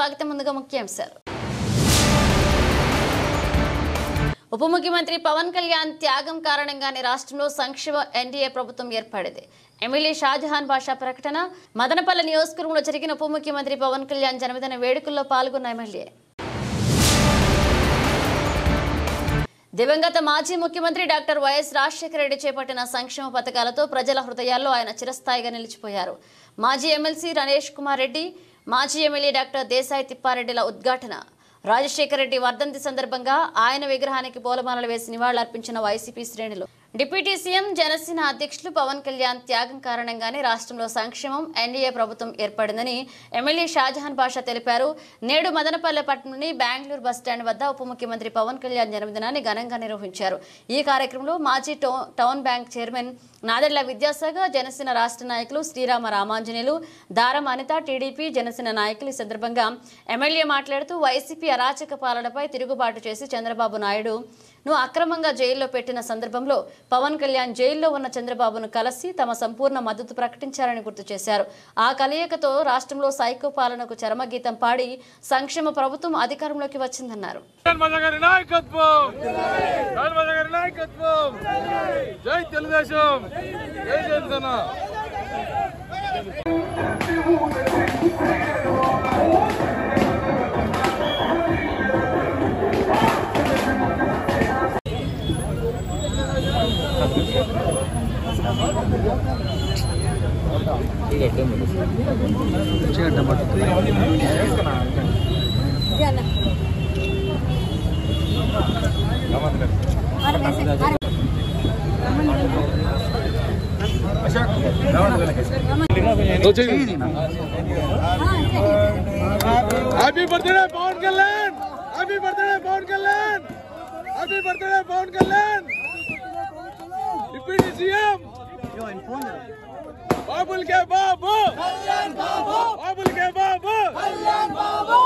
స్వాగతం. ముందుగా ముఖ్యాంశాలు. ఉప ముఖ్యమంత్రి పవన్ కళ్యాణ్ త్యాగం కారణంగానే రాష్ట్రంలో సంక్షేమ ఎన్డీఏ ప్రభుత్వం ఏర్పడింది. ఎమ్మెల్యే షాజహాన్ బాషా ప్రకటన. మదనపల్లి నియోజకవర్గంలో జరిగిన ఉప ముఖ్యమంత్రి పవన్ కళ్యాణ్ జన్మదిన వేడుకల్లో పాల్గొన్న ఎమ్మెల్యే. దివంగత మాజీ ముఖ్యమంత్రి డాక్టర్ వైఎస్ రాజశేఖర రెడ్డి చేపట్టిన సంక్షేమ పథకాలతో ప్రజల హృదయాల్లో ఆయన చిరస్థాయిగా నిలిచిపోయారు. మాజీ ఎమ్మెల్సీ రమేష్ కుమార్ రెడ్డి, మాజీ ఎమ్మెల్యే డాక్టర్ దేశాయి తిప్పారెడ్డిల ఉద్ఘాటన. రాజశేఖర రెడ్డి వర్ధంతి సందర్భంగా ఆయన విగ్రహానికి పూలమాలలు వేసి నివాళులర్పించిన వైసీపీ శ్రేణులు. డిప్యూటీ సీఎం జనసేన అధ్యక్షులు పవన్ కళ్యాణ్ త్యాగం కారణంగానే రాష్ట్రంలో సంక్షేమం ఎన్డీఏ ప్రభుత్వం ఏర్పడిందని ఎమ్మెల్యే షాజహాన్ బాషా తెలిపారు. నేడు మదనపల్లె పట్టణంలోని బెంగళూరు బస్టాండ్ వద్ద ఉప ముఖ్యమంత్రి పవన్ కళ్యాణ్ జన్మదినాన్ని ఘనంగా నిర్వహించారు. ఈ కార్యక్రమంలో మాజీ town bank chairman Nadella Vidyasagar, Janasena రాష్ట్ర నాయకులు శ్రీరామ రామాంజనేయులు, దారం అనిత, టీడీపీ జనసేన నాయకులు. ఈ సందర్భంగా ఎమ్మెల్యే మాట్లాడుతూ వైసీపీ అరాచక పాలనపై తిరుగుబాటు చేసి చంద్రబాబు నాయుడును అక్రమంగా జైల్లో పెట్టిన సందర్భంలో పవన్ కళ్యాణ్ జైల్లో ఉన్న చంద్రబాబును కలిసి తమ సంపూర్ణ మద్దతు ప్రకటించారని గుర్తు చేశారు. ఆ కలయికతో రాష్ట్రంలో సైకో పాలనకు చరమగీతం పాడి సంక్షేమ ప్రభుత్వం అధికారంలోకి వచ్చిందన్నారు. Happy birthday Pawan Kalyan! Happy birthday Pawan Kalyan! Happy birthday Pawan Kalyan! Deputy CM! Babul ke babu! Kalyan babu! Babul ke babu! Kalyan babu!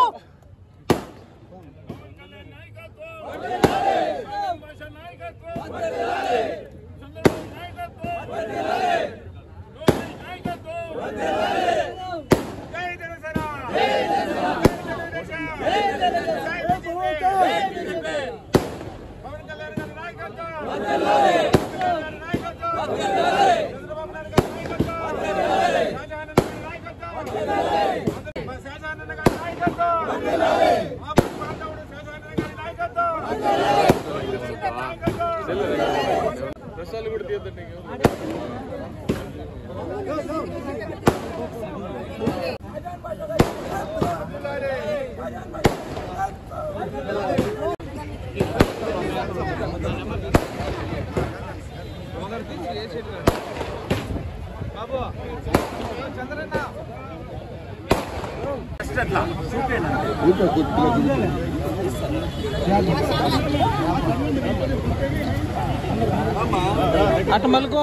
అటు మలుకో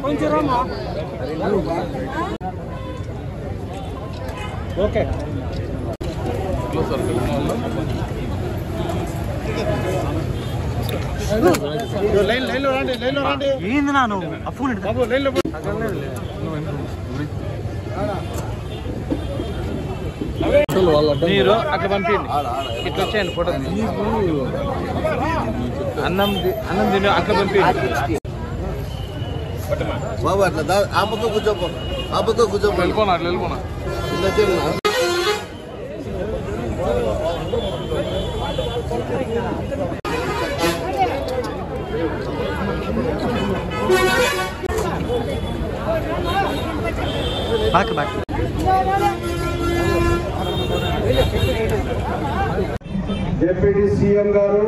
కొంచెం రామా. ఓకే లైన్లో రండి. ఏంది నాను ఆ ఫోన్ బాబు లైన్లో మీరు అట్లా పంపించండి. ఇట్లా వచ్చేయండి ఫోటో. అన్నం తిని అట్లా పంపించండి బాబు. అట్లా ఆ పక్క కూర్చోపో వెళ్ళిపోనా బాక్ డిప్యూటీ సీఎం గారు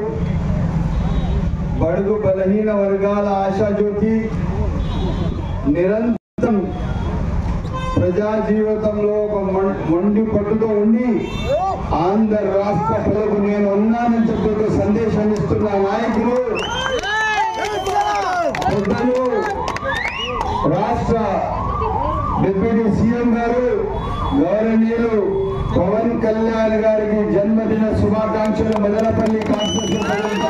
బడుగు బలహీన వర్గాల ఆశాజ్యోతి, నిరంతరం ప్రజా జీవితంలో ఒక మొండి పట్టుతో ఉండి ఆంధ్ర రాష్ట్ర ప్రజలకు నేను ఉన్నానని చెప్తూ సందేశాన్ని ఇస్తున్న నాయకులు పెద్దలు రాష్ట్ర డిప్యూటీ సీఎం గారు గౌరవనీయులు పవన్ కళ్యాణ్ గారికి జన్మదిన శుభాకాంక్షలు. మదనపల్లి కాన్స్టిట్యూషన్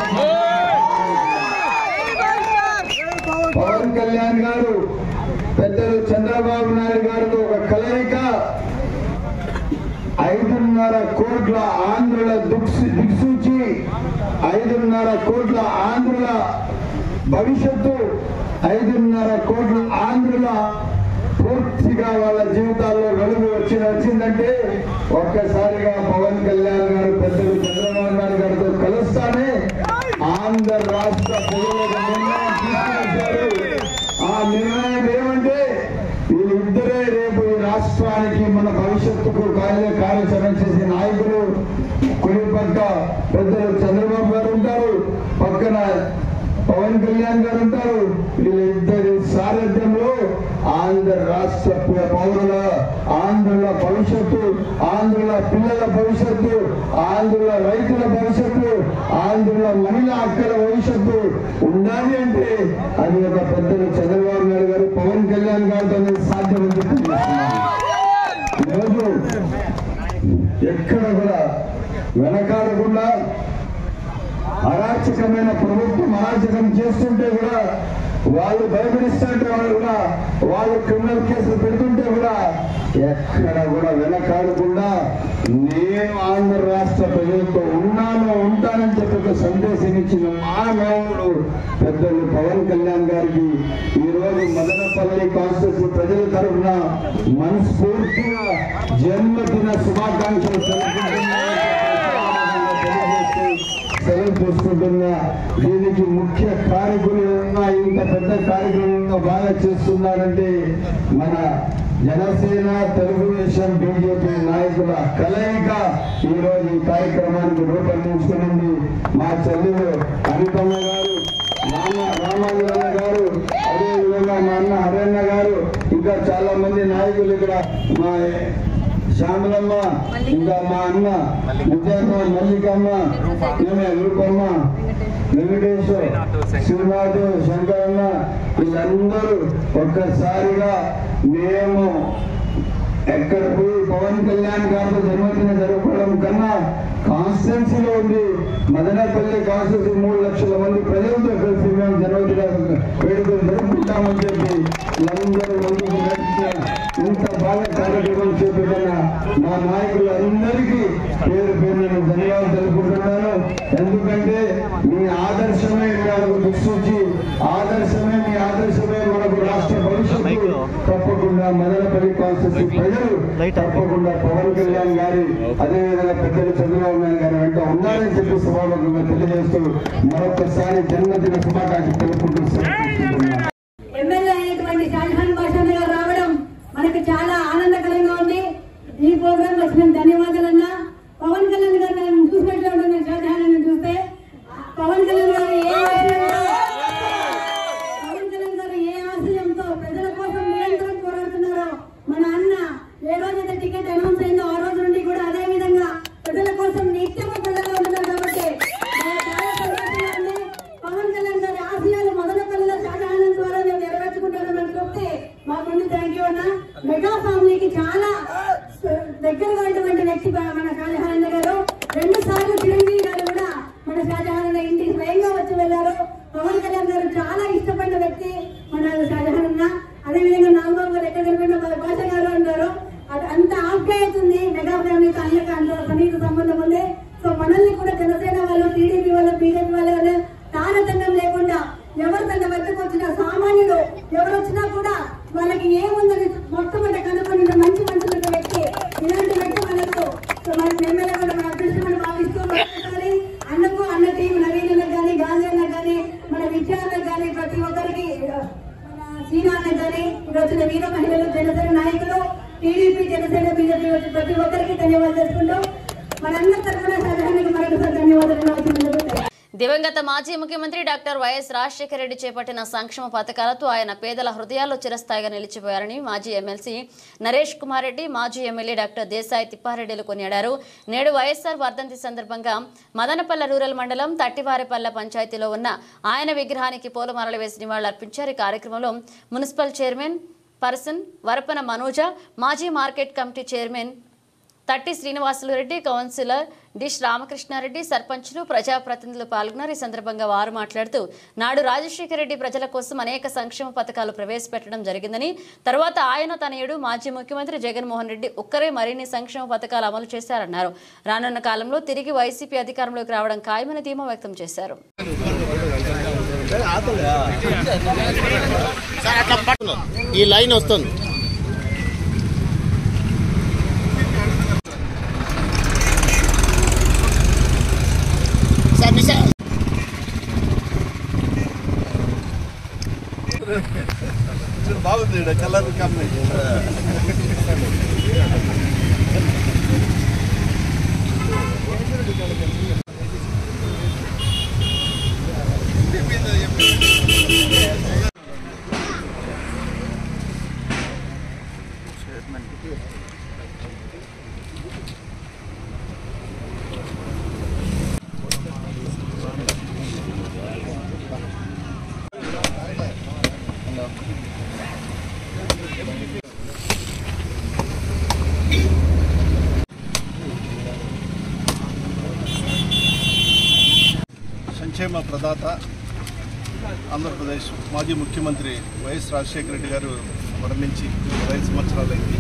పవన్ కళ్యాణ్ గారు పెద్దలు చంద్రబాబు నాయుడు గారితో ఒక కలయిక 5.5 కోట్ల ఆంధ్రుల దిక్సూచి, 5.5 కోట్ల ఆంధ్రుల భవిష్యత్తు, 5.5 కోట్ల ఆంధ్రుల పూర్తిగా వాళ్ళ జీవితాల్లో వెలుగు వచ్చిందంటే ఒక్కసారిగా పవన్ కళ్యాణ్ గారు పెద్దలు చంద్రబాబు నాయుడు గారితో కలుస్తానే ఆంధ్ర రాష్ట్ర ప్రజలకు నిర్ణయం తీసుకున్నారు. ఆ నిర్ణయం ఏమంటే వీళ్ళిద్దరే రేపు ఈ రాష్ట్రానికి మన భవిష్యత్తుకు కార్యాచరణ చేసే నాయకులు. కుడి పక్క పెద్దలు చంద్రబాబు గారు ఉంటారు, పక్కన పవన్ కళ్యాణ్ గారు ఉంటారు. వీళ్ళిద్దరి సారథ్యంలో ఆంధ్ర రాష్ట్ర పౌరుల, ఆంధ్రుల భవిష్యత్తు, ఆంధ్రుల పిల్లల భవిష్యత్తు, ఆంధ్రుల రైతుల భవిష్యత్తు, ఆంధ్రుల మహిళా అక్కల భవిష్యత్తు ఉండాలి అంటే అది ఒక పెద్దలు చంద్రబాబు నాయుడు గారు, పవన్ కళ్యాణ్ గారితో సాధ్యమని చెప్తున్నారు. ఈరోజు ఎక్కడ కూడా వెనకాడకుండా అరాచకమైన ప్రభుత్వం అరాచకం చేస్తుంటే కూడా, వాళ్ళు భయపడిస్తుంటే కూడా, వాళ్ళు క్రిమినల్ కేసులు పెడుతుంటే కూడా ఎక్కడ కూడా వెనకాడకుండా నేను ఆంధ్ర రాష్ట్ర ప్రజలతో ఉంటానని చెప్పి ఒక సందేశం ఇచ్చిన మా నాయకుడు పెద్దలు పవన్ కళ్యాణ్ గారికి ఈ రోజు మదనపల్లి కాన్స్టిట్యూన్సీ ప్రజల తరఫున మనస్ఫూర్తిగా జన్మదిన శుభాకాంక్షలు సెలవు తీసుకుంటున్నా. దీనికి ముఖ్య కారకులు ఇంత పెద్ద కార్యక్రమంగా బాగా చేస్తున్నారంటే మన జనసేన, తెలుగుదేశం, బీజేపీ నాయకుల కలయిక ఈ రోజు ఈ కార్యక్రమానికి రూపొందించుకునింది. మా చెల్లెలు అనితమ్మ గారు, నాన్న రామాంజన గారు, అదేవిధంగా మా అన్న హరన్న గారు, ఇంకా చాలా మంది నాయకులు ఇక్కడ, మా శ్యామలమ్మ, ఇంకా మా అన్న విద్యామ్మ, మల్లికమ్మ, రూపమ్మ, వెంకటేశ్వర్, శ్రీనాథ్, శంకరన్న, వీళ్ళందరూ ఒక్కసారిగా మేము ఎక్కడ పోయి పవన్ కళ్యాణ్ గారితో జన్మదిన జరుపుకోవడం కన్నా కాన్స్టిట్యున్సీలో ఉంది మదనపల్లి కాన్స్టిట్యున్సీ 3 లక్షల మంది ప్రజలతో కలిసి మేము జన్మదిన వేడుకలు జరుపుకుంటామని చెప్పి వీళ్ళందరూ ముందుకు ఇంత బాగా కార్యక్రమం చేపట్టిన మా నాయకులందరికీ పేరు పేరు ధన్యవాదాలు తెలుపుకుంటున్నాను. ఎందుకంటే మీ ఆదర్శమే మనకు దిక్సూచి, ఆదర్శమే మీ ఆదర్శమే మనకు రాష్ట్ర భవిష్యత్తు. తప్పకుండా మదనపల్లి కాన్స్టిట్యూన్సీ ప్రజలు తప్పకుండా పవన్ కళ్యాణ్ గారి, అదేవిధంగా పెద్దలు చంద్రబాబు నాయుడు గారి వెంట ఉన్నారని చెప్పి సభాముఖంగా తెలియజేస్తూ మరొకసారి జన్మదిన శుభాకాంక్షలు తెలుపుకుంటున్నాను. ఎమ్మెల్యే అయినటువంటి షాజహాన్ బాషా గారు రావడం మనకు చాలా ఆనందకరంగా ఉంది. ఈ ప్రోగ్రామ్ వచ్చిన ధన్యవాదాలన్నా. పవన్ కళ్యాణ్ గారు నన్ను చూసినట్లు ఉంటుంది. షాజహాన్ చూస్తే పవన్ కళ్యాణ్ గారు ఏ ఆశయంతో ప్రజల కోసం నిరంతరం పోరాడుతున్నారో, మన అన్న ఏ రోజైతే టికెట్ అనౌన్స్ అయిందో ఆ రోజు నుండి కూడా అదే విధంగా ప్రజల కోసం నిత్యము ప్రజల్లో ఉంటున్నారు. కాబట్టి చాలా సంతోషంగా ఉంది. పవన్ కళ్యాణ్ గారి ఆశయాలు మదనపల్లిలో షాజహాన్ ద్వారా మేము నెరవేర్చుకుంటామని చెప్తే మాకు థ్యాంక్ యూ అన్న. మెగా ఫ్యామిలీకి చాలా దగ్గరగా ఉన్నటువంటి వ్యక్తి మన షాజహాన్ గారు. 2 సార్లు చిరంజీవి గారు కూడా మన షాజహాన్ ఇంటికి స్వయంగా వచ్చి వెళ్లారు. పవన్ కళ్యాణ్ గారు చాలా ఇష్టపడిన వ్యక్తి మన షాజహాన్ అన్న. అదేవిధంగా నాగబాబు గారు ఎక్కడ కనిపిన భాష గారు అంటారు. అంత ఆప్యాయత ఉంది మెగా ఫ్యామిలీతో, అన్యక అంత సన్నిహిత సంబంధం ఉంది. సో మనల్ని కూడా జనసేన వాళ్ళు, టీడీపీ వాళ్ళు, బీజేపీ వాళ్ళు తారతమ్యం లేకుండా ఎవరు తన వద్దకు వచ్చినా, సామాన్యుడు ఎవరు వచ్చినా కూడా వాళ్ళకి ఏముందని మొట్టమొదటి కనుక్కొని మంచి మంచి వ్యక్తి, ఇలాంటి వ్యక్తి మనకు మనకు ఎమ్మెల్యే కూడా మన అదృష్టమని భావిస్తూ ఒకసారి అన్నకు, అన్న టీం నవీనకు కానీ, గాంధీ అన్నకు కానీ, మన విద్యార్థులకు కానీ, ప్రతి ఒక్కరికి, మన శ్రీనాథ్ కానీ, ఇక్కడ వచ్చిన వీర మహిళలు, జనసేన నాయకులు, టీడీపీ, జనసేన, బీజేపీ వచ్చి ప్రతి ఒక్కరికి ధన్యవాదాలు చేసుకుంటూ మనందరి తరఫున షాజహాన్కి మరొకసారి ధన్యవాదాలు. దివంగత మాజీ ముఖ్యమంత్రి డాక్టర్ వైఎస్ రాజశేఖర రెడ్డి చేపట్టిన సంక్షేమ పథకాలతో ఆయన పేదల హృదయాల్లో చిరస్థాయిగా నిలిచిపోయారని మాజీ ఎమ్మెల్సీ నరేష్ కుమార్ రెడ్డి, మాజీ ఎమ్మెల్యే డాక్టర్ దేశాయి తిప్పారెడ్డిలు కొనియాడారు. నేడు వైఎస్ఆర్ వర్ధంతి సందర్భంగా మదనపల్లె రూరల్ మండలం తట్టివారిపల్లె పంచాయతీలో ఉన్న ఆయన విగ్రహానికి పూలమాలలు వేసి నివాళులర్పించారు. ఈ కార్యక్రమంలో మున్సిపల్ చైర్మన్ పర్సన్ వరపన మనోజ, మాజీ మార్కెట్ కమిటీ చైర్మన్ తట్టి శ్రీనివాసులు రెడ్డి, కౌన్సిలర్ డిష్ రామకృష్ణారెడ్డి, సర్పంచులు, ప్రజాప్రతినిధులు పాల్గొన్నారు. ఈ సందర్భంగా వారు మాట్లాడుతూ నాడు రాజశేఖర రెడ్డి ప్రజల కోసం అనేక సంక్షేమ పథకాలు ప్రవేశపెట్టడం జరిగిందని, తర్వాత ఆయన తనయుడు మాజీ ముఖ్యమంత్రి జగన్మోహన్ రెడ్డి ఒక్కరే మరిన్ని సంక్షేమ పథకాలు అమలు చేశారన్నారు. రానున్న కాలంలో తిరిగి వైసీపీ అధికారంలోకి రావడం ఖాయమని ధీమా వ్యక్తం చేశారు. ఈ లైన్ వస్తుంది. బాగుంది కలర్ కాంబినేషన్. సంక్షేమ ప్రదాత ఆంధ్రప్రదేశ్ మాజీ ముఖ్యమంత్రి వైఎస్ రాజశేఖర రెడ్డి గారు మరణించి 5 సంవత్సరాలైంది.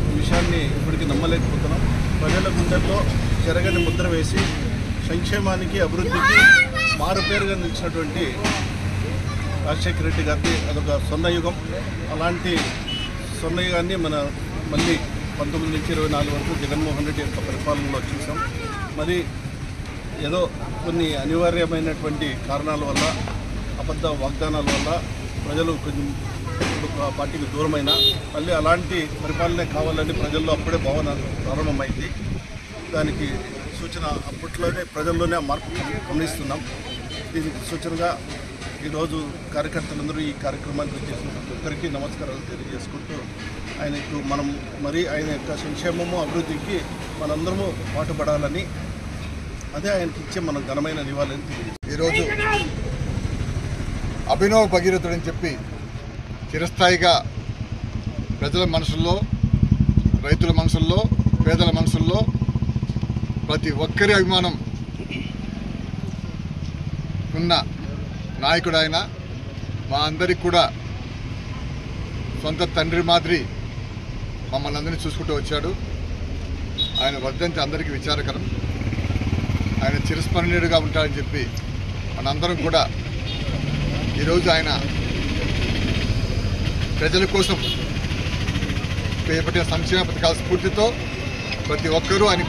ఈ విషయాన్ని ఇప్పటికీ నమ్మలేకపోతున్నాం. ప్రజల గుండెల్లో చెరగని ముద్ర వేసి సంక్షేమానికి అభివృద్ధికి మారుపేరుగా నిలిచినటువంటి రాజశేఖర రెడ్డి గారిది అదొక స్వర్ణయుగం. అలాంటి స్వర్ణయుగాన్ని మళ్ళీ 19 నుంచి 24 వరకు జగన్మోహన్ రెడ్డి యొక్క పరిపాలనలో చూసాం. మరి ఏదో కొన్ని అనివార్యమైనటువంటి కారణాల వల్ల, అబద్ధ వాగ్దానాల వల్ల ప్రజలు కొంచెం పార్టీకి దూరమైన మళ్ళీ అలాంటి పరిపాలనే కావాలని ప్రజల్లో అప్పుడే భావన ప్రారంభమైంది. దానికి సూచన అప్పట్లోనే ప్రజల్లోనే ఆ మార్పు గమనిస్తున్నాం. దీనికి సూచనగా ఈరోజు కార్యకర్తలందరూ ఈ కార్యక్రమాన్ని చేసిన ప్రతి ఒక్కరికి నమస్కారాలు తెలియజేసుకుంటూ ఆయన యొక్క సంక్షేమము అభివృద్ధికి మనందరము పాటుపడాలని, అదే ఆయనకి ఇచ్చే మనం ఘనమైన నివాళులని తెలియజేస్తాం. ఈరోజు అభినవ్ భగీరథుడని చెప్పి చిరస్థాయిగా ప్రజల మనసుల్లో, రైతుల మనసుల్లో, పేదల మనసుల్లో ప్రతి ఒక్కరి అభిమానం ఉన్న నాయకుడు ఆయన. మా అందరికి కూడా సొంత తండ్రి మాదిరి మమ్మల్ని అందరినీ చూసుకుంటూ వచ్చాడు. ఆయన వర్ధంతి అందరికీ విచారకరం. ఆయన చిరస్మరణీయుడిగా ఉంటాడని చెప్పి మనందరం కూడా ఈరోజు ఆయన ప్రజల కోసం చేపట్టిన సంక్షేమ పథకాల స్ఫూర్తితో ప్రతి ఒక్కరూ ఆయన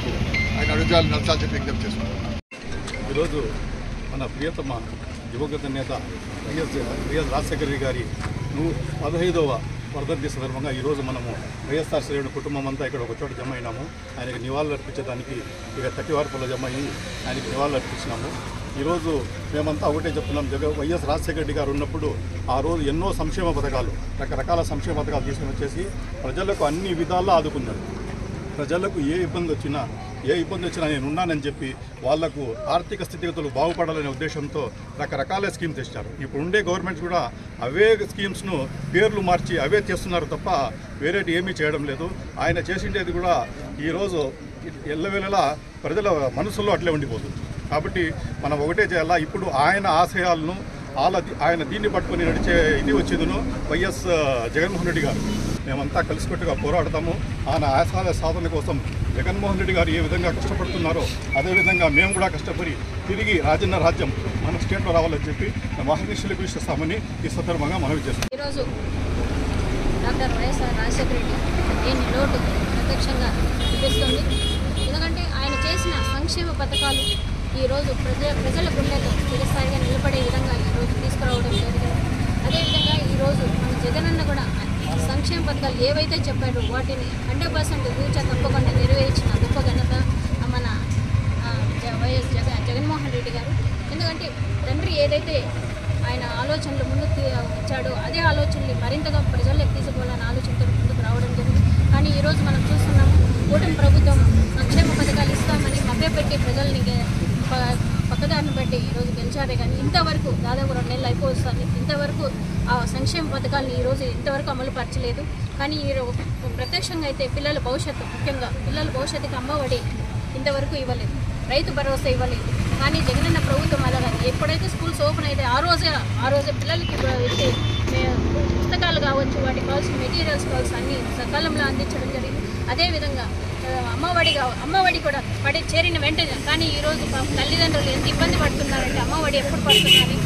అడుగుజాలు నడచాలని చెప్పి విజ్ఞప్తి చేసుకుంటున్నాం. ఈరోజు మన ప్రియతమ దివంగత నేత వైఎస్ రాజశేఖర రెడ్డి గారి 15వ వర్ధంతి సందర్భంగా ఈరోజు మనము వైఎస్ఆర్ శ్రేణి కుటుంబం అంతా ఇక్కడ ఒక చోట జమ అయినాము. ఆయనకి నివాళులు అర్పించడానికి ఇక తట్టివార్పులో జమ అయ్యి ఆయనకి నివాళులు అర్పించినాము. ఈరోజు మేమంతా ఒకటే చెప్తున్నాం, వైఎస్ రాజశేఖర రెడ్డి గారు ఉన్నప్పుడు ఆ రోజు ఎన్నో సంక్షేమ పథకాలు, రకరకాల సంక్షేమ పథకాలు తీసుకుని వచ్చేసి ప్రజలకు అన్ని విధాలా ఆదుకున్నారు. ప్రజలకు ఏ ఇబ్బంది వచ్చినా నేను ఉన్నానని చెప్పి వాళ్లకు ఆర్థిక స్థితిగతులు బాగుపడాలనే ఉద్దేశంతో రకరకాల స్కీమ్స్ తెచ్చారు. ఇప్పుడు ఉండే గవర్నమెంట్స్ కూడా అవే స్కీమ్స్ను పేర్లు మార్చి అవే చేస్తున్నారు తప్ప వేరేటి ఏమీ చేయడం లేదు. ఆయన చేసిండేది కూడా ఈరోజు ఎల్లవేళలా ప్రజల మనసుల్లో అట్లే ఉండిపోతుంది. కాబట్టి మనం ఒకటే చేయాలా, ఇప్పుడు ఆయన ఆశయాలను ఆయన దీన్ని పట్టుకొని నడిచే ఇది వచ్చేదిను వైఎస్ జగన్మోహన్ రెడ్డి గారు. మేమంతా కలిసికట్టుగా పోరాడతాము. ఆయన ఆశయాల సాధన కోసం జగన్మోహన్ రెడ్డి గారు ఏ విధంగా కష్టపడుతున్నారో అదేవిధంగా మేము కూడా కష్టపడి తిరిగి రాజన్న రాజ్యం మన స్టేట్లో రావాలని చెప్పి మహాదీక్షలకు ఇస్తామని ఈ సందర్భంగా మనవి చేస్తాం. ఈరోజు డాక్టర్ వైఎస్ఆర్ రాజశేఖర రెడ్డి దీని లోటు ప్రత్యక్షంగా చూపిస్తుంది. ఎందుకంటే ఆయన చేసిన సంక్షేమ పథకాలు ఈరోజు ప్రజల గుండెల్లో చిరస్థాయిగా నిలబడే విధంగా ఈరోజు తీసుకురావడం జరిగింది. అదేవిధంగా ఈరోజు మన జగనన్న కూడా సంక్షేమ పథకాలు ఏవైతే చెప్పారో వాటిని 100% తూచా తప్పకుండా నెరవేర్చిన గొప్ప ఘనత మన వైఎస్ జగన్మోహన్ రెడ్డి గారు. ఎందుకంటే తండ్రి ఏదైతే ఆయన ఆలోచనలు ముందుకు ఇచ్చాడో అదే ఆలోచనలు మరింతగా ప్రజల్లోకి తీసుకోవాలని ఆలోచనతో ముందుకు రావడం జరిగింది. కానీ ఈరోజు మనం చూస్తున్నాము, కూటమి ప్రభుత్వం సంక్షేమ పథకాలు ఇస్తామని మభ్యపెట్టి ప్రజల్ని పక్కదారిని బట్టి ఈరోజు గెలిచారే కానీ ఇంతవరకు దాదాపు 2 నెలలు అయిపోతుంది, ఇంతవరకు ఆ సంక్షేమ పథకాలను ఈరోజు ఇంతవరకు అమలు పరచలేదు. కానీ ప్రత్యక్షంగా అయితే పిల్లల భవిష్యత్తు, ముఖ్యంగా పిల్లల భవిష్యత్తుకి అమ్మఒడి ఇంతవరకు ఇవ్వలేదు, రైతు భరోసా ఇవ్వలేదు. కానీ జగనన్న ప్రభుత్వం అలాగా ఎప్పుడైతే స్కూల్స్ ఓపెన్ అయితే ఆ రోజే పిల్లలకి పుస్తకాలు కావచ్చు, వాటికి కావాల్సిన మెటీరియల్స్ కావాల్సిన అన్ని సకాలంలో అందించడం జరిగింది. అదేవిధంగా అమ్మఒడి కూడా చేరిన వెంటనే, కానీ ఈరోజు తల్లిదండ్రులు ఎంత ఇబ్బంది పడుతున్నారంటే అమ్మఒడి ఎప్పుడు పడుతున్నారు,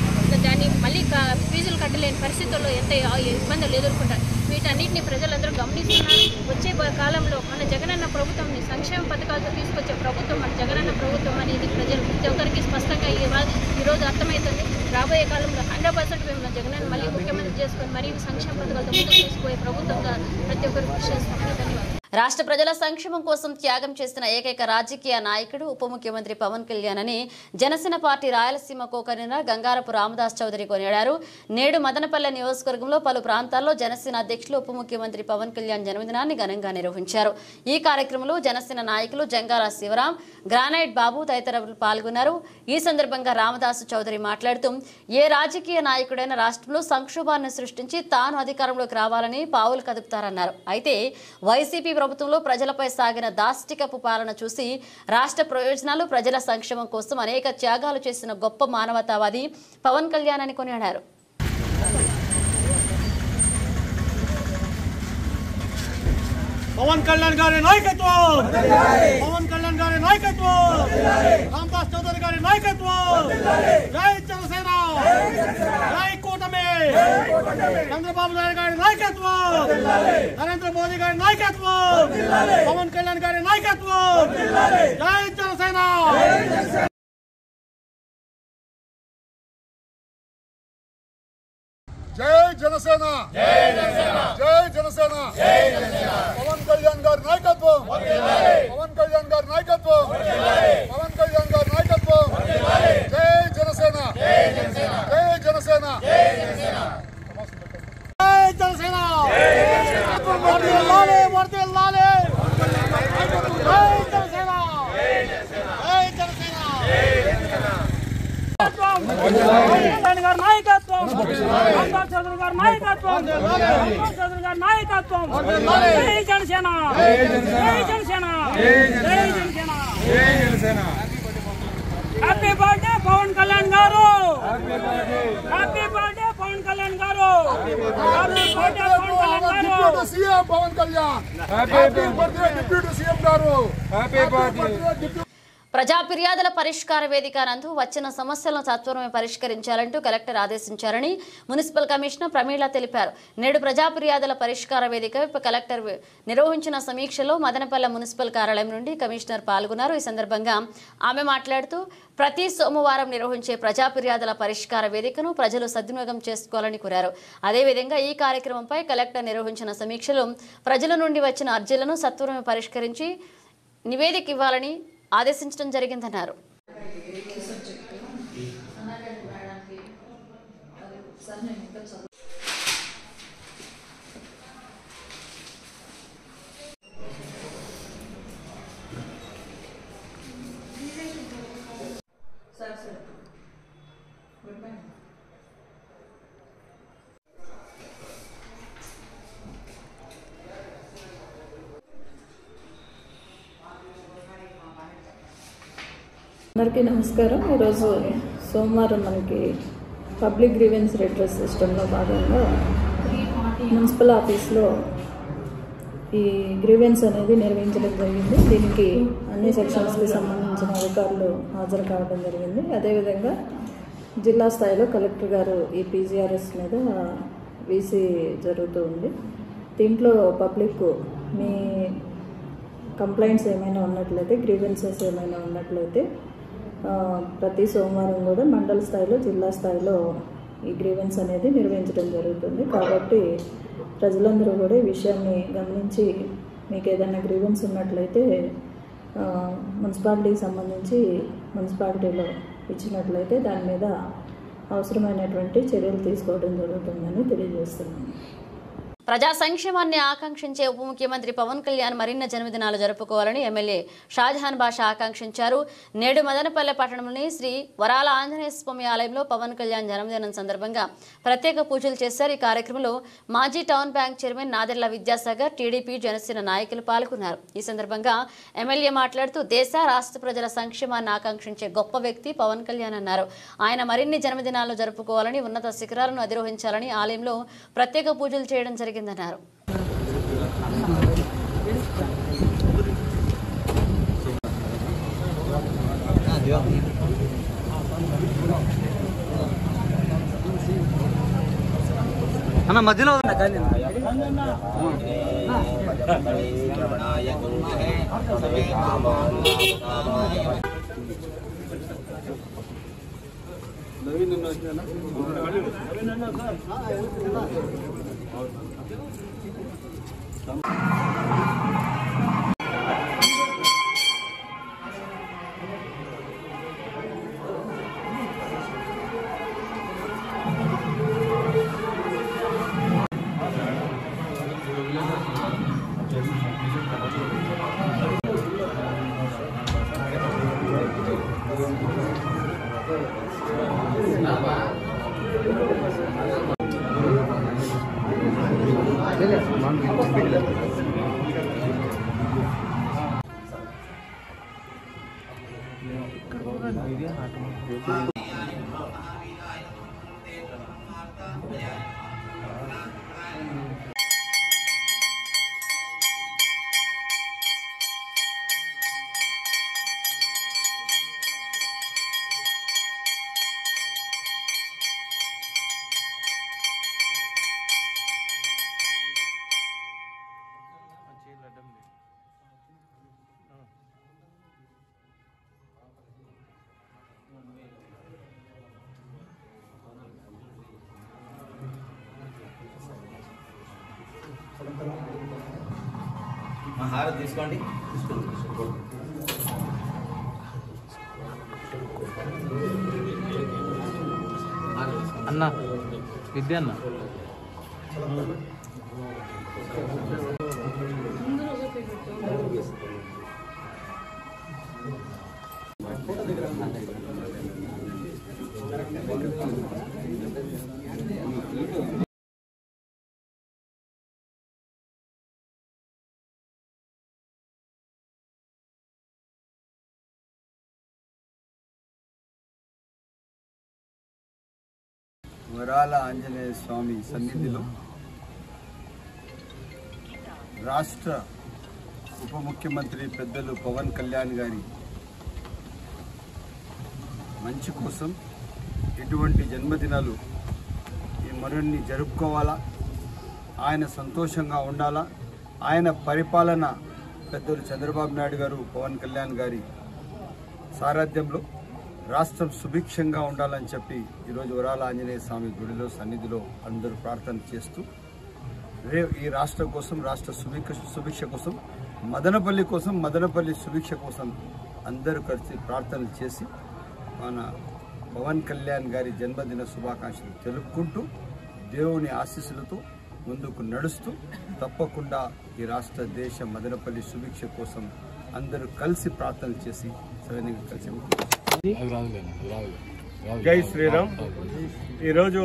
దాన్ని మళ్ళీ ఫీజులు కట్టలేని పరిస్థితుల్లో ఎంత ఇబ్బందులు ఎదుర్కొంటారు. వీటన్నిటిని ప్రజలందరూ గమనిస్తున్నారు. వచ్చే కాలంలో మన జగనన్న ప్రభుత్వంని సంక్షేమ పథకాలతో తీసుకొచ్చే ప్రభుత్వం మన జగనన్న ప్రభుత్వం అనేది ప్రజలు ప్రతి ఒక్కరికి స్పష్టంగా ఈరోజు అర్థమవుతుంది. రాబోయే కాలంలో 100% మేము జగనన్న మళ్ళీ ముఖ్యమంత్రి చేసుకొని మరియు సంక్షేమ పథకాలతో ముందుకు తీసుకుపోయే ప్రభుత్వంగా ప్రతి ఒక్కరు కృషి చేస్తామని ధన్యవాదాలు. రాష్ట్ర ప్రజల సంక్షేమం కోసం త్యాగం చేసిన ఏకైక రాజకీయ నాయకుడు ఉప ముఖ్యమంత్రి పవన్ కళ్యాణ్ అని జనసేన పార్టీ రాయలసీమ కో-కన్వీనర్ గంగారపు రామదాస్ చౌదరి కొనియాడారు. నేడు మదనపల్లె నియోజకవర్గంలో పలు ప్రాంతాల్లో జనసేన అధ్యక్షులు ఉప ముఖ్యమంత్రి పవన్ కళ్యాణ్ జన్మదినాన్ని ఘనంగా నిర్వహించారు. ఈ కార్యక్రమంలో జనసేన నాయకులు జంగార శివరాం, గ్రానైట్ బాబు తదితరులు పాల్గొన్నారు. ఈ సందర్భంగా రామదాసు చౌదరి మాట్లాడుతూ ఏ రాజకీయ నాయకుడైనా రాష్ట్రంలో సంక్షోభాన్ని సృష్టించి తాను అధికారంలోకి రావాలని పావులు కదుపుతారన్నారు. అయితే వైసీపీ ప్రభుత్వంలో ప్రజలపై సాగిన దాష్టికపు పాలన చూసి రాష్ట్ర ప్రయోజనాలు, ప్రజల సంక్షేమం కోసం అనేక త్యాగాలు చేసిన గొప్ప మానవతావాది పవన్ కళ్యాణ్ అని కొనియాడారు. పవన్ కళ్యాణ్ గారి నాయకత్వం, పవన్ కళ్యాణ్ గారి నాయకత్వం, రామదాస్ చౌదరి గారి నాయకత్వం, జై జనసేన, జై కూటమి, చంద్రబాబు నాయుడు గారి నాయకత్వం, నరేంద్ర మోదీ గారి నాయకత్వం, పవన్ కళ్యాణ్ గారి నాయకత్వం, జై జనసేన. జై జనసేన, జై జనసేన, జై జనసేన, జై జనసేన. పవన్ కళ్యాణ్ గారి నాయకత్వం, పవన్ కళ్యాణ్ గారి నాయకత్వం, పవన్ కళ్యాణ్ గారి నాయకత్వం, జై జనసేన, జై జనసేన, జై జనసేన, జై జనసేన, జై జనసేన, వర్ధిల్లాలి, వర్ధిల్లాలి, జై జనసేన, జై జనసేన, జై జనసేన, జై జనసేన. గారి నాయకత్వం, రామదాస్ చౌదరి గారి నాయకత్వం, రామదాస్ చౌదరి గారి నాయకత్వం, జై జనసేన, జై జనసేన, జై జనసేన, జై జనసేన. హ్యాపీ బర్త్డే పవన్ కళ్యాణ్ గారు, హ్యాపీ బర్త్డే పవన్ కళ్యాణ్ గారు, హ్యాపీ బర్త్డే పవన్ కళ్యాణ్ గారు, CM Pawan Kalyan, happy birthday deputy CM గారు, హ్యాపీ బర్త్డే. ప్రజా ఫిర్యాదుల పరిష్కార వేదిక నందు వచ్చిన సమస్యలను సత్వరమే పరిష్కరించాలంటూ కలెక్టర్ ఆదేశించారని మున్సిపల్ కమిషనర్ ప్రమీళ తెలిపారు. నేడు ప్రజా ఫిర్యాదుల పరిష్కార వేదిక కలెక్టర్ నిర్వహించిన సమీక్షలో మదనపల్లె మున్సిపల్ కార్యాలయం నుండి కమిషనర్ పాల్గొన్నారు. ఈ సందర్భంగా ఆమె మాట్లాడుతూ ప్రతి సోమవారం నిర్వహించే ప్రజా ఫిర్యాదుల పరిష్కార వేదికను ప్రజలు సద్వినియోగం చేసుకోవాలని కోరారు. అదేవిధంగా ఈ కార్యక్రమంపై కలెక్టర్ నిర్వహించిన సమీక్షలో ప్రజల నుండి వచ్చిన అర్జీలను సత్వరమే పరిష్కరించి నివేదిక ఇవ్వాలని ఆదేశించడం జరిగిందన్నారు. అందరికీ నమస్కారం. ఈరోజు సోమవారం మనకి పబ్లిక్ గ్రీవెన్స్ రిడ్రెస్ సిస్టంలో భాగంగా మున్సిపల్ ఆఫీస్లో ఈ గ్రీవెన్స్ అనేది నిర్వహించడం జరిగింది. దీనికి అన్ని సెక్షన్స్కి సంబంధించిన అధికారులు హాజరు కావడం జరిగింది. అదేవిధంగా జిల్లా స్థాయిలో కలెక్టర్ గారు ఈ పీజీఆర్ఎస్ మీద వీసీ జరుగుతూ ఉంది. దీంట్లో పబ్లిక్ మీ కంప్లైంట్స్ ఏమైనా ఉన్నట్లయితే, గ్రీవెన్సెస్ ఏమైనా ఉన్నట్లయితే ప్రతి సోమవారం కూడా మండల స్థాయిలో, జిల్లా స్థాయిలో ఈ గ్రీవెన్స్ అనేది నిర్వహించడం జరుగుతుంది. కాబట్టి ప్రజలందరూ కూడా ఈ విషయాన్ని గమనించి మీకు ఏదైనా గ్రీవెన్స్ ఉన్నట్లయితే మున్సిపాలిటీకి సంబంధించి మున్సిపాలిటీలో ఇచ్చినట్లయితే దాని మీద అవసరమైనటువంటి చర్యలు తీసుకోవడం జరుగుతుందని తెలియజేస్తున్నాను. ప్రజా సంక్షేమాన్ని ఆకాంక్షించే ఉప ముఖ్యమంత్రి పవన్ కళ్యాణ్ మరిన్ని జన్మదినాలు జరుపుకోవాలని ఎమ్మెల్యే షాజహాన్ బాషా ఆకాంక్షించారు. నేడు మదనపల్లె పట్టణంలోని శ్రీ వరాల ఆంజనేయ స్వామి ఆలయంలో పవన్ కళ్యాణ్ జన్మదినం సందర్భంగా ప్రత్యేక పూజలు చేశారు. ఈ కార్యక్రమంలో మాజీ town bank chairman Nadella Vidyasagar, TDP, Janasena నాయకులు పాల్గొన్నారు. ఈ సందర్భంగా ఎమ్మెల్యే మాట్లాడుతూ దేశ రాష్ట్ర ప్రజల సంక్షేమాన్ని ఆకాంక్షించే గొప్ప వ్యక్తి పవన్ కళ్యాణ్ అన్నారు. ఆయన మరిన్ని జన్మదినాలు జరుపుకోవాలని, ఉన్నత శిఖరాలను అధిరోహించాలని ఆలయంలో ప్రత్యేక పూజలు చేయడం జరిగిందన్నారు. అన్న మధ్యలో హారతి తీసుకోండి. అన్న విద్య అన్న వరాల ఆంజనేయ స్వామి సన్నిధిలో రాష్ట్ర ఉప ముఖ్యమంత్రి పెద్దలు పవన్ కళ్యాణ్ గారి మంచి కోసం ఇటువంటి జన్మదినాలు మరిన్ని జరుపుకోవాలా, ఆయన సంతోషంగా ఉండాలా, ఆయన పరిపాలన పెద్దలు చంద్రబాబు నాయుడు గారు, పవన్ కళ్యాణ్ గారి సారథ్యంలో రాష్ట్రం సుభిక్షంగా ఉండాలని చెప్పి ఈరోజు వరాల ఆంజనేయ స్వామి గుడిలో సన్నిధిలో అందరూ ప్రార్థన చేస్తూ ఈ రాష్ట్రం కోసం, రాష్ట్ర సుభిక్ష కోసం, మదనపల్లి కోసం, మదనపల్లి సుభిక్ష కోసం అందరూ కలిసి ప్రార్థనలు చేసి మన పవన్ కళ్యాణ్ గారి జన్మదిన శుభాకాంక్షలు తెలుపుకుంటూ దేవుని ఆశీస్సులతో ముందుకు నడుస్తూ తప్పకుండా ఈ రాష్ట్ర దేశ మదనపల్లి సుభిక్ష కోసం అందరూ కలిసి ప్రార్థనలు చేసి సరైనంగా కలిసి జై శ్రీరామ్. ఈరోజు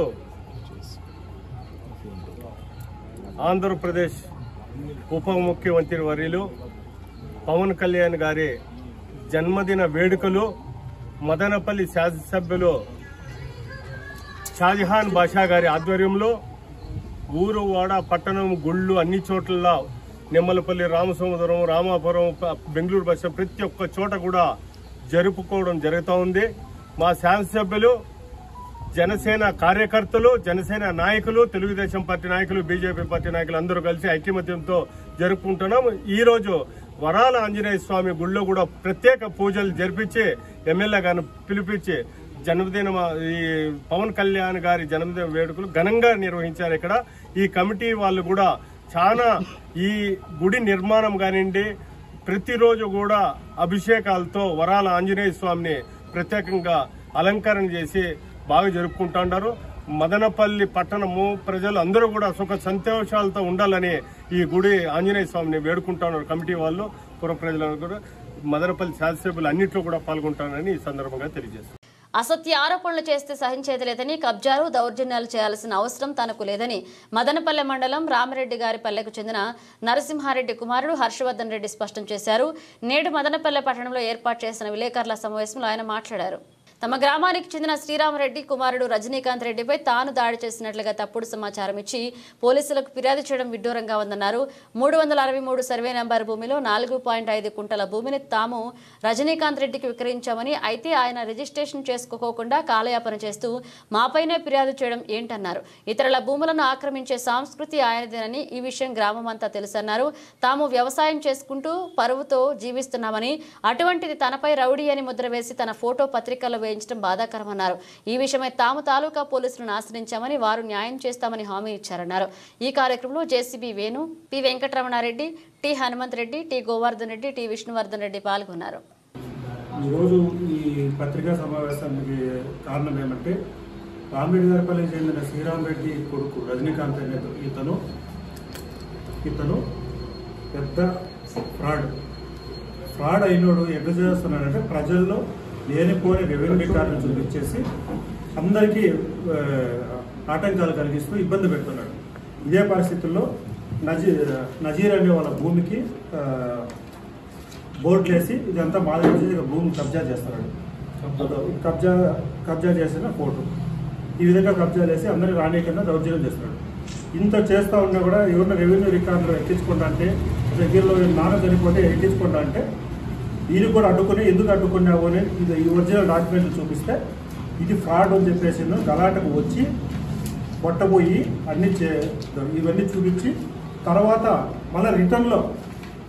ఆంధ్రప్రదేశ్ ఉప ముఖ్యమంత్రి వర్యులు పవన్ కళ్యాణ్ గారి జన్మదిన వేడుకలు మదనపల్లి శాసనసభ్యులు షాజహాన్ బాషా గారి ఆధ్వర్యంలో ఊరు, వాడ, పట్టణం, గుళ్ళు అన్ని చోట్ల నిమ్మలపల్లి, రామసముద్రం, రామాపురం, బెంగళూరు బస్ ప్రతి ఒక్క చోట కూడా జరుపుకోవడం జరుగుతూ ఉంది. మా శాసనసభ్యులు, జనసేన కార్యకర్తలు, జనసేన నాయకులు, తెలుగుదేశం పార్టీ నాయకులు, బీజేపీ పార్టీ నాయకులు అందరూ కలిసి ఐక్యమత్యంతో జరుపుకుంటున్నాం. ఈ రోజు వరాల ఆంజనేయ స్వామి గుళ్ళో కూడా ప్రత్యేక పూజలు జరిపించి ఎమ్మెల్యే గారిని పిలిపించి జన్మదిన ఈ పవన్ కళ్యాణ్ గారి జన్మదిన వేడుకలు ఘనంగా నిర్వహించారు. ఇక్కడ ఈ కమిటీ వాళ్ళు కూడా చాలా ఈ గుడి నిర్మాణం కానివ్వండి, ప్రతిరోజు కూడా అభిషేకాలతో వరాల ఆంజనేయ స్వామిని ప్రత్యేకంగా అలంకరణ చేసి బాగా జరుపుకుంటున్నారు. మదనపల్లి పట్టణము ప్రజలు అందరూ కూడా సుఖ సంతోషాలతో ఉండాలని ఈ గుడి ఆంజనేయ స్వామిని వేడుకుంటున్నారు కమిటీ వాళ్ళు. పుర ప్రజలను కూడా మదనపల్లి శాసనసభ్యులు అన్నింటిలో కూడా పాల్గొంటారని ఈ సందర్భంగా తెలియజేస్తారు. అసత్య ఆరోపణలు చేస్తే సహించేది లేదని, కబ్జాలు దౌర్జన్యాలు చేయాల్సిన అవసరం తనకు లేదని మదనపల్లె మండలం రామిరెడ్డి గారి పల్లెకు చెందిన నరసింహారెడ్డి కుమారుడు హర్షవర్ధన్ రెడ్డి స్పష్టం చేశారు. నేడు మదనపల్లె పట్టణంలో ఏర్పాటు చేసిన విలేకరుల సమావేశంలో ఆయన మాట్లాడారు. తమ గ్రామానికి చెందిన శ్రీరామరెడ్డి కుమారుడు రజనీకాంత్ రెడ్డిపై తాను దాడి చేసినట్లుగా తప్పుడు సమాచారం ఇచ్చి పోలీసులకు ఫిర్యాదు చేయడం విడ్డూరంగా ఉందన్నారు. 363 సర్వే నంబర్ భూమిలో 4.5 కుంటల భూమిని తాము రజనీకాంత్ రెడ్డికి విక్రయించామని, అయితే ఆయన రిజిస్ట్రేషన్ చేసుకోకుండా కాలయాపన చేస్తూ మాపైనే ఫిర్యాదు చేయడం ఏంటన్నారు. ఇతరుల భూములను ఆక్రమించే సంస్కృతి ఆయనదేనని, ఈ విషయం గ్రామమంతా తెలుసన్నారు. తాము వ్యవసాయం చేసుకుంటూ పరువుతో జీవిస్తున్నామని, అటువంటిది తనపై రౌడీ అని ముద్ర వేసి తన ఫోటో పత్రికల్లో వేయించడం బాధాకరమన్నారు. ఈ విషయమై తాము తాలూకా పోలీసులను ఆశ్రయించామని, వారు న్యాయం చేస్తామని హామీ ఇచ్చారన్నారు. ఈ కార్యక్రమంలో JCB Venu, P Venkataramana Reddy, T Hanumanth Reddy, T Govardhan Reddy, T Vishnuvardhan Reddy పాల్గొన్నారు. ఈరోజు ఈ పత్రికా సమావేశానికి కారణం ఏమంటే, రామిరెడ్డి గారిపల్లికి చెందిన శ్రీరామరెడ్డి కొడుకు రజనీకాంత్ అనే ఇతను పెద్ద ఫ్రాడ్ అయినోడు. ఎట్లా చేస్తున్నాడంటే, ప్రజల్లో లేనిపోని రెవెన్యూ రికార్డులు చూపించేసి అందరికీ ఆటంకాలు కలిగిస్తూ ఇబ్బంది పెడుతున్నాడు. ఇదే పరిస్థితుల్లో నజీర్ అనే వాళ్ళ భూమికి బోర్డులు వేసి ఇదంతా మాదిరి చేసి భూమి కబ్జా చేస్తున్నాడు. కబ్జా చేసిన ఫోటో ఈ విధంగా కబ్జా చేసి అందరికీ రానికన్నా దౌర్జన్యం చేస్తున్నాడు. ఇంత చేస్తూ ఉన్నా కూడా ఎవరిన రెవెన్యూ రికార్డులు ఎక్కించుకుంటా అంటే, దగ్గరలో నాన్న చనిపోతే ఎక్కించుకుంటా అంటే ఈయన కూడా అడ్డుకుని, ఎందుకు అడ్డుకున్నావు అని ఈ ఒరిజినల్ డాక్యుమెంట్లు చూపిస్తే ఇది ఫ్రాడ్ అని చెప్పేసి గలాటకు వచ్చి కొట్టబోయి ఇవన్నీ చూపించి తర్వాత మళ్ళీ రిటర్న్లో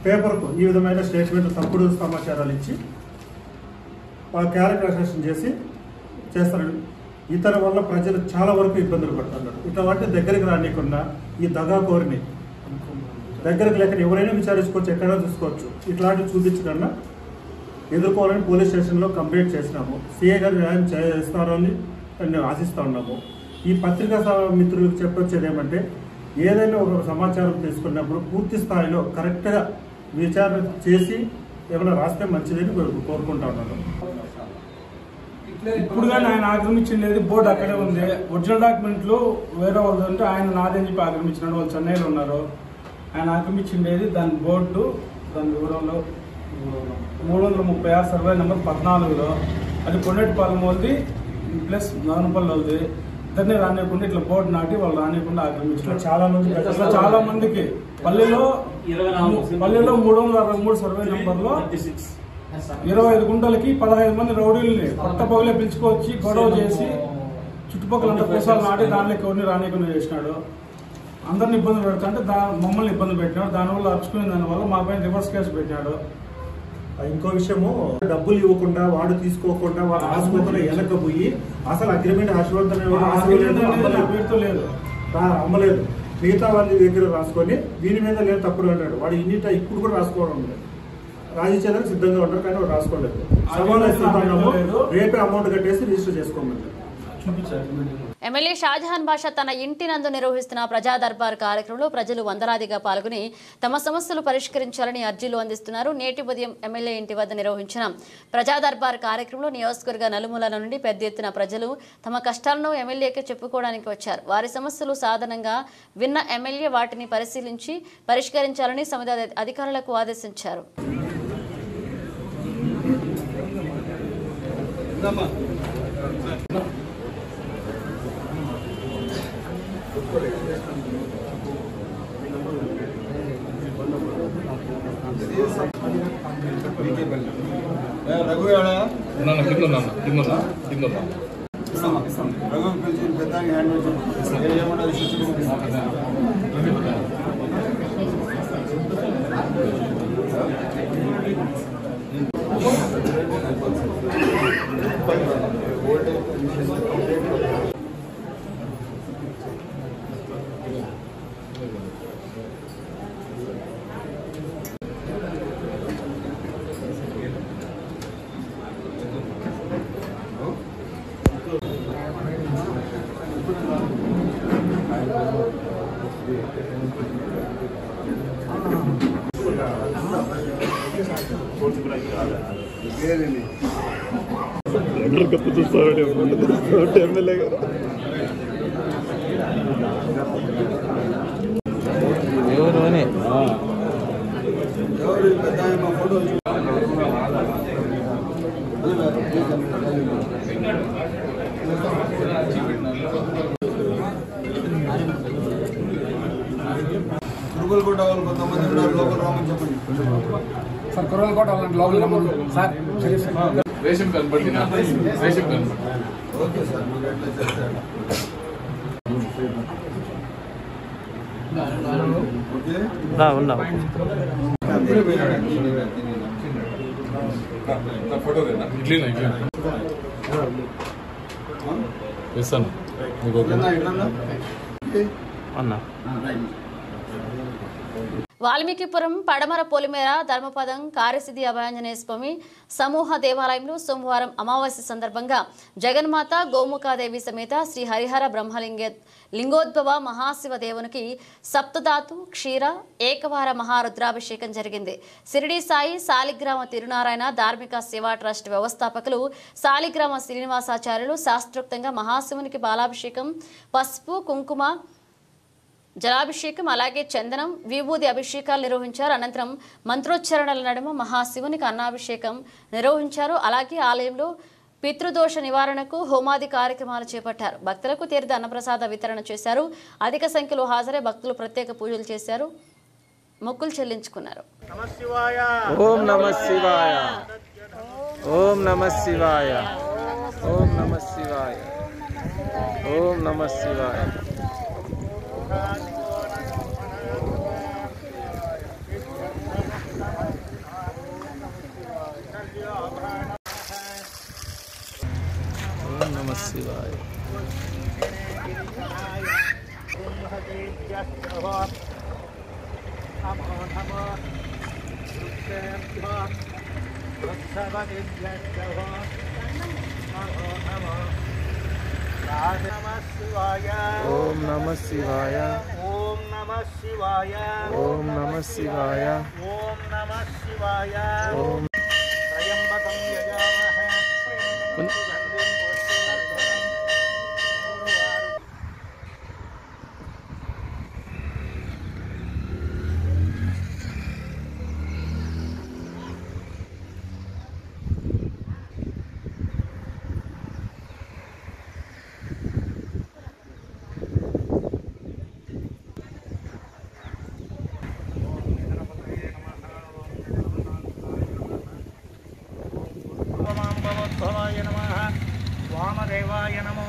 పేపర్కు ఈ విధమైన స్టేట్మెంట్ తప్పుడు సమాచారాలు ఇచ్చి వాళ్ళ క్యారెక్టరైజేషన్ చేసి చేస్తారు. ఇతని వల్ల ప్రజలు చాలా వరకు ఇబ్బందులు పడుతున్నారు. ఇటువంటి దగ్గరికి రానికుండా ఈ దగాకోరిని దగ్గరకు లేక ఎవరైనా విచారించుకోవచ్చు, ఎక్కడైనా చూసుకోవచ్చు. ఇట్లాంటివి చూపించకుండా ఎదుర్కోవాలని పోలీస్ స్టేషన్లో కంప్లైంట్ చేసినాము. సిఐ గారు న్యాయం చేస్తారని మేము ఆశిస్తూ ఉన్నాము. ఈ పత్రికా మిత్రులకు చెప్పొచ్చేది ఏమంటే, ఏదైనా ఒక సమాచారం తీసుకున్నప్పుడు పూర్తి స్థాయిలో కరెక్ట్గా విచారణ చేసి ఏమైనా రాస్తే మంచిదని కోరుకుంటా ఉన్నాను. ఇప్పుడు కానీ ఆయన ఆక్రమించింది బోర్డు అక్కడే ఉంది. ఒరిజినల్ డాక్యుమెంట్లు వేరే వాళ్ళు ఉంటే ఆయన నాదేని చెప్పి ఆక్రమించినాడు. వాళ్ళు చెన్నైలో ఉన్నారు. ఆయన ఆక్రమించిండేది దాని బోర్డు, దాని వివరంలో 336 సర్వే నెంబర్ 14లో అది కొండేటిపాలెం వాళ్ళది ప్లస్ నానపల్లి వాళ్ళది. ఇద్దరిని రానియకుండా ఇట్లా బోర్డు నాటి వాళ్ళు రానియకుండా ఆక్రమించారు. చాలా మందికి పల్లెలో 363 సర్వే నెంబర్లో 25 గుంటలకి 15 మంది రౌడీల్ని పట్టపగలే పిలుచుకొచ్చి గొడవ చేసి చుట్టుపక్కల కోసాలు నాటి దాంట్లోకి ఎవరిని రానియకుండా చేసినాడు. అందరిని ఇబ్బంది పెడతాంటే మమ్మల్ని ఇబ్బంది పెట్టినాడు. దానివల్ల అరుచుకునే దానివల్ల మా పైన రివర్స్ కేసు పెట్టాడు. ఇంకో విషయము, డబ్బులు ఇవ్వకుండా వాడు తీసుకోకుండా వాడు ఆసుకోకుండా వెనకపోయి అసలు అగ్రిమెంట్ హర్షవర్ధన్ లేదు, అమ్మలేదు. మిగతా వాళ్ళ దగ్గర రాసుకొని దీని మీద లేదు తప్పుడు అన్నాడు. వాడు ఇన్నిట ఇప్పుడు కూడా రాసుకోవడం లేదు. రాజించేదానికి సిద్ధంగా ఉంటారు, కానీ వాడు రాసుకోలేదు. సమావేశం రేపే అమౌంట్ కట్టేసి రిజిస్టర్ చేసుకోమని ఎమ్మెల్యే షాజహాన్ బాషా తన ఇంటి నందు నిర్వహిస్తున్న ప్రజా దర్బార్ కార్యక్రమంలో ప్రజలు వందలాదిగా పాల్గొని తమ సమస్యలు పరిష్కరించాలని అర్జీలు అందిస్తున్నారు. నేటి ఉదయం ఎమ్మెల్యే ఇంటి వద్ద నిర్వహించిన ప్రజా దర్బార్ కార్యక్రమంలో నియోజకవర్గ నలుమూలల నుండి పెద్ద ఎత్తున ప్రజలు తమ కష్టాలను ఎమ్మెల్యేకి చెప్పుకోవడానికి వచ్చారు. వారి సమస్యలు సాధనంగా విన్న ఎమ్మెల్యే వాటిని పరిశీలించి పరిష్కరించాలని సంబంధిత అధికారులకు ఆదేశించారు. రఘు పిలిచి పెద్దానికి హ్యాండ్ ఏమన్నది కప్పు చూస్తాడు ఎమ్మెల్యే గారు ఎవరు కురుగోలకోట వాళ్ళు కొంతమంది ఉన్నారు లోపల రామని చెప్పండి సార్ కురుగోలకోట వాళ్ళని లోపల రమ్మని సార్ రేషన్ కనబడి రేషన్ కనబడి ఓకే సార్ మీరు ఎట్లా చేస్తారు ఫోటో ఇట్లా ఇస్తాను అన్నా వాల్మీకిపురం పడమర పొలిమేర ధర్మపదం కార్యసిద్ధి అభయాంజనేయ స్వామి సమూహ దేవాలయంలో సోమవారం అమావాస్య సందర్భంగా జగన్మాత గోముఖాదేవి సమేత శ్రీ హరిహర లింగోద్భవ మహాశివ దేవునికి సప్తధాతు క్షీర ఏకవార మహారుద్రాభిషేకం జరిగింది. సిరిడి సాయి సాలిగ్రామ తిరునారాయణ ధార్మిక సేవా ట్రస్ట్ వ్యవస్థాపకులు సాలిగ్రామ శ్రీనివాసాచార్యులు శాస్త్రోక్తంగా మహాశివునికి బాలాభిషేకం, పసుపు, కుంకుమ, జలాభిషేకం అలాగే చందనం, విభూది అభిషేకాలు నిర్వహించారు. అనంతరం మంత్రోచ్చరణల నడుమ మహాశివునికి అన్నాభిషేకం నిర్వహించారు. అలాగే ఆలయంలో పితృదోష నివారణకు హోమాది కార్యక్రమాలు చేపట్టారు. భక్తులకు తీర్థ అన్నప్రసాద వితరణ చేశారు. అధిక సంఖ్యలో హాజరై భక్తులు ప్రత్యేక పూజలు చేశారు, మొక్కులు చెల్లించుకున్నారు. ఓం నమః శివాయ, ఓం నమః శివాయ, ఓం నమః శివాయ, ఓం నమః శివాయ. ఓం నమః శివాయ. ఓం నమః శివాయ, ఓం నమః శివాయ, ఓం నమః శివాయ, ఓం నమః శివాయ. ఓం త్రయంబకం యజామహే భవాయ నమః, వామదేవాయ నమో,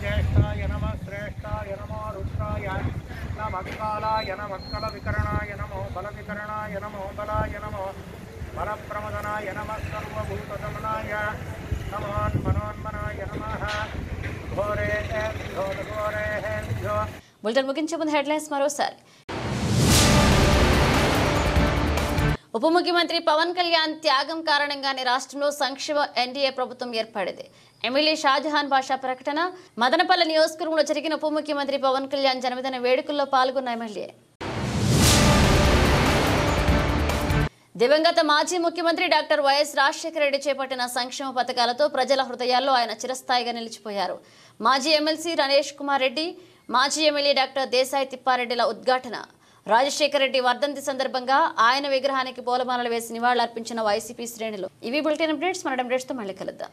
జ్యేష్ఠాయ నమః, శ్రేష్ఠాయ నమో, రుద్రాయ నమఃకాలాయ నమఃకల వికరణాయ నమో, బల వికరణాయ నమో, బలాయ నమో, బలప్రమదనాయ నమః, సర్వభూతదమనాయ నమోన్మనోన్మనాయ నమః. ఘోరేభ్యో ఘోరేభ్యో. బులెటిన్ ముగించే ముందు హెడ్లైన్స్ మరోసారి. ఉప ముఖ్యమంత్రి పవన్ కళ్యాణ్ త్యాగం కారణంగానే రాష్ట్రంలో సంక్షేమ ఎన్డీఏ ప్రభుత్వం ఏర్పడింది. ఎమ్మెల్యే షాజహాన్ బాషా ప్రకటన. మదనపల్లి నియోజకవర్గంలో జరిగిన ఉప ముఖ్యమంత్రి పవన్ కళ్యాణ్ జన్మదిన వేడుకల్లో పాల్గొన్న ఎమ్మెల్యే. దివంగత మాజీ ముఖ్యమంత్రి డాక్టర్ వైఎస్ రాజశేఖర రెడ్డి చేపట్టిన సంక్షేమ పథకాలతో ప్రజల హృదయాల్లో ఆయన చిరస్థాయిగా నిలిచిపోయారు. మాజీ ఎమ్మెల్సీ రనేష్ కుమార్ రెడ్డి, మాజీ ఎమ్మెల్యే డాక్టర్ దేశాయి తిప్పారెడ్డిల ఉద్ఘాటన. రాజశేఖర రెడ్డి వర్ధంతి సందర్భంగా ఆయన విగ్రహానికి పూలమాలలు వేసి నివాళులర్పించిన వైసీపీ శ్రేణులు. ఇవి బులెటిన్ అప్డేట్స్. మన అప్డేట్స్తో మళ్ళీ కలుద్దాం.